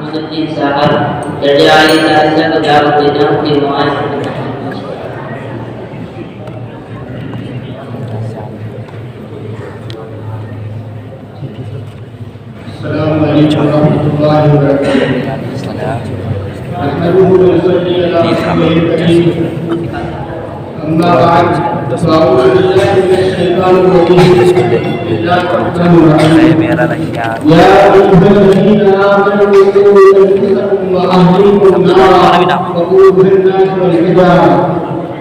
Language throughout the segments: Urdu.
Nasuddin Sahab dari ahli bahasa Darul Bidang di Muaz. Assalamualaikum warahmatullahi wabarakatuh. Nahmaduhu wa nusalli ala rasulihil karim. Amma ba'd. A'udzu billahi minasy syaithanir rajim. Bismillahirrahmanirrahim. Ya ayyuhalladzina amanu qu anfusakum wa ahlikum naran waquduha an-nas wal hijarah.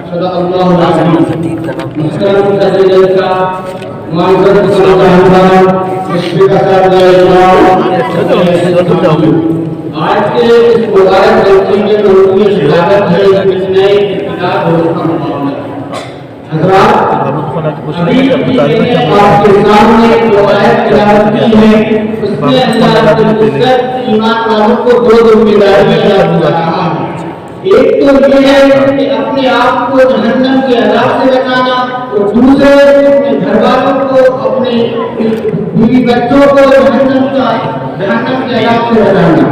Sadaqallahul azim. Muhtaram hadirin معزز سلطان مشفق آج کے اس مبارک جلسے میں لوگوں کی شرکت ہے اس نئے کتاب اور اس کا معاملہ حضرات ابھی میں نے آپ کے سامنے جو آیت تلاوت کی ہے اس میں اللہ رب العزت ایمان والوں کو دو ذمہ داریاں یاد دلا رہا ہے ایک تو یہ ہے کہ اپنے آپ کو جہنم کے عذاب سے بچانا اور دوسرے اپنے گھر والوں کو اپنے بیوی بچوں کو جہنم کے عذاب سے بچانا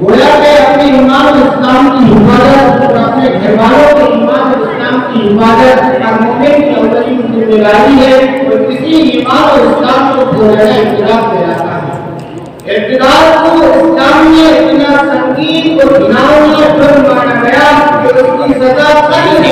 گویا کہ اپنے ایمان اور اسلام کی حفاظت اور اپنے گھر والوں کے ایمان اور اسلام کی حفاظت ہر مومن کی اولین ذمہ داری ہے اور کسی ایمان اور اسلام کو بھولنا اختلاف کہلاتا ہے اقتدار کو اسلام میں اتنا سنگین اور گھناؤنا جرم مانا گیا کہ اس کی سزا قتل ہے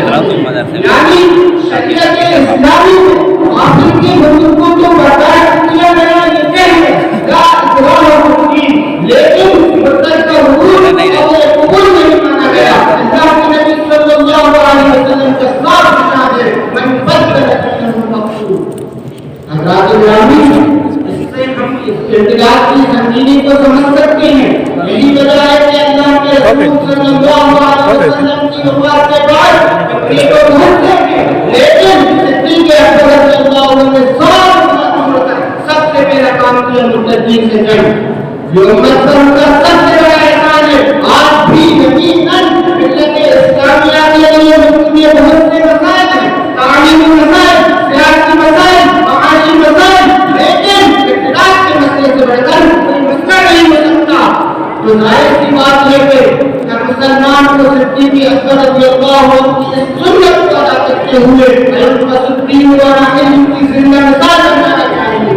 یعنی شریعت اسلامی میں آخر کے حقوق کو جو برداشت کیا گیا یہ کہہ ہے لا اکراه فی الدین لیکن مرتد کا حقوق قابل قبول نہیں مانا گیا اللہ کے نبی صلی اللہ علیہ وسلم کا صاف ارشاد ہے من بدل دینہ فاقتلوہ حضرات گرامی ہم اس اختلاف کی سنجیدگی کو سمجھ سکتے ہیں یہی وجہ ہے کہ اللہ کے رسول صلی اللہ علیہ وسلم کی وفات کے بعد تقریب و بہت سے لیکن صدیق اکبر رضی اللہ عنہ نے سب سے پہلا کام کیا مرتدین سے جنگ یہ امت پر ان کا سب سے بڑا احسان ہے آج بھی یقیناً ملت اسلامیہ کے لیے ملک میں بہت سے مسائل ہیں تعلیمی مسائل سیاسی مسائل معاشی مسائل لیکن اختلاف کے مسئلے سے بڑھ کر کوئی مسئلہ نہیں ہو سکتا تو ظاہر سی بات ہے کہ ہر مسلمان کو صدیق اکبر رضی اللہ عنہ کی اس سنت کو ادا کرتے ہوئے الدین والا علم کی زندہ مثال بنانا چاہیے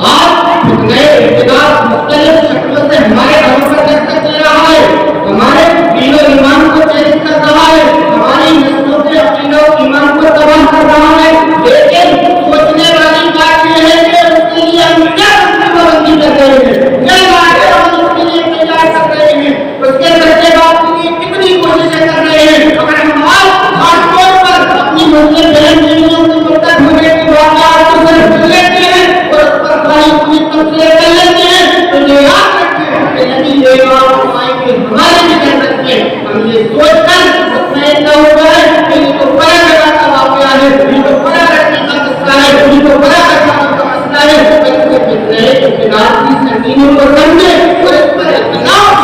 آج نئے اختلاف مختلف شکلوں سے ہمارے گھروں پر دستک دے رہا ہے ہمارے دین و ایمان کو چیلنج کر رہا ہے ہماری نسلوں کے عقیدہ و ایمان کو تباہ کر رہا ہے لیکن سوچنے والی بات یہ ہے کہ اس کے لیے ہم کیا پابندی کر رہے ہیں کیا بات ہے ہم اس کے لیے تیار کر رہے ہیں اس کے بچے باپ کے لیے کتنی کوششیں کر رہے ہیں اگر ہم خاص طور پر اپنی مسلم بہن بیویوں کے مرتد ہونے کی واقعات کو صرف سن لیتے ہیں اور اس پر خالی پوری تفصیلیں کر لیتے ہیں تو یہ یاد رکھیں کہ نبی یہ بات فرمائے کہ ہمارے بھی جنت میں ہم یہ سوچ کر مطمئن نہ ہو جائے کہ یہ تو بڑا جگہ کا واقعہ ہے یہ تو بڑا رکھنے کا مسئلہ ہے یہ تو بڑا رکھنے کا مسئلہ ہے بلکہ نئے اقتدار کی سنگینیوں کو سمجھے اور اس پر اختلاف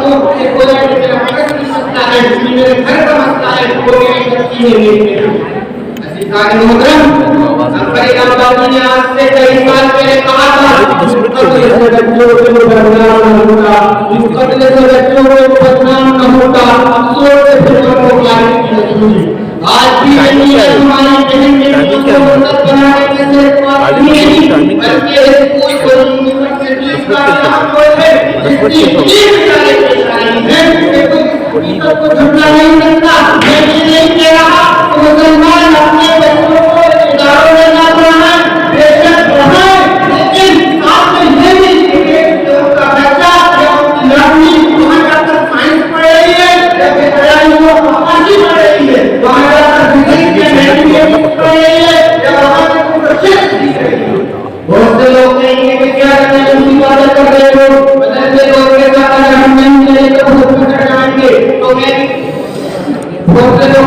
کو کوئی میرا مرض کی مسئلہ ہے میرے گھر کا مسئلہ ہے وہ میرے گھر کی ہے عزیزان محترم اکبر اعظم نے آج سے کئی سال پہلے کہا تھا اس قتل سے بچوں کو بدنام نہ ہوتا اس قتل سے بچوں کو بدنام نہ ہوتا افسوس سے بچوں کو جاری کی رسول آج بھی یہ ہماری بہن بیٹیوں کو مرتد بنانے کے صرف بات نہیں بلکہ اس کوئی یونیورسٹی کا کوئی ہے اس کی یہ بیچارے پریشانی ہے کہ کوئی کو جھگڑا نہیں کرتا میں یہ نہیں کہہ رہا کہ مسلمان اپنے بچوں کو اداروں میں نہ پڑھائیں بے شک پڑھائیں لیکن ساتھ میں یہ بھی کہ ان کا بچہ یا ان کی لڑکی وہاں جا کر سائنس پڑھ رہی ہے یا پھر وہ فارسی پڑھ رہی ہے وہاں جا کر فزکس میں میتھمیٹکس پڑھ رہی ہے یا وہاں جا کر پروجیکٹ سیکھ رہی ہے بہت سے لوگ کہیں گے کہ کیا کرنا ہے اسی بات کر رہے ہو بدلتے دور کے ساتھ اگر ہم نہیں چلے تو بہت پکڑ جائیں گے تو میں بہت سے لوگ